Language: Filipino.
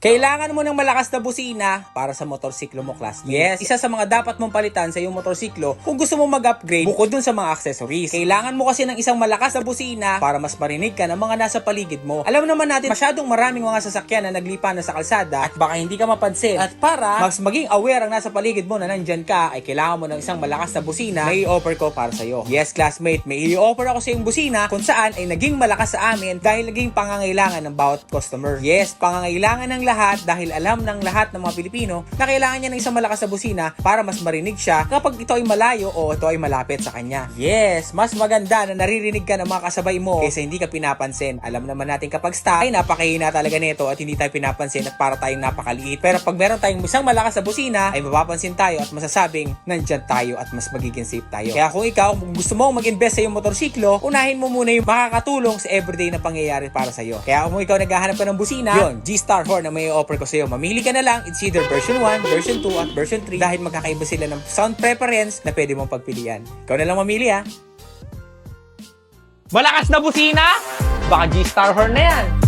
Kailangan mo ng malakas na busina para sa motorsiklo mo, classmate. Yes, isa sa mga dapat mong palitan sa iyong motorsiklo kung gusto mong mag-upgrade bukod dun sa mga accessories. Kailangan mo kasi ng isang malakas na busina para mas marinig ka ng mga nasa paligid mo. Alam naman natin, masyadong maraming mga sasakyan na naglipa na sa kalsada at baka hindi ka mapansin. At para mas maging aware ang nasa paligid mo na nandyan ka, ay kailangan mo ng isang malakas na busina na i-offer ko para sa'yo. Yes, classmate, may i-offer ako sa iyong busina kung saan ay naging malakas sa amin dahil naging pangangailangan ng bawat customer. Yes, pangangailangan ng lahat dahil alam ng lahat ng mga Pilipino na kailangan niya ng isang malakas na busina para mas marinig siya kapag ito ay malayo o ito ay malapit sa kanya. Yes, mas maganda na naririnig ka ng mga kasabay mo kaysa hindi ka pinapansin. Alam naman natin kapag stop ay napakahina talaga nito at hindi tayo pinapansin at para tayong napakaliit. Pero pag meron tayong isang malakas na busina ay mapapansin tayo at masasabing nandyan tayo at mas magiging safe tayo. Kaya kung ikaw gusto mong mag-invest sa iyong motorsiklo, unahin mo muna yung makakatulong sa everyday na pangyayari para sa iyo. Kaya kung ikaw naghahanap ka ng busina, yun, G-Star Horn na may offer ko sa iyo. Mamili ka na lang, it's either version 1, version 2 at version 3 dahil magkakaiba sila ng sound preference na pwede mong pagpilian. Ikaw na lang mamili ha. Malakas na busina? Baka G-Star Horn na yan.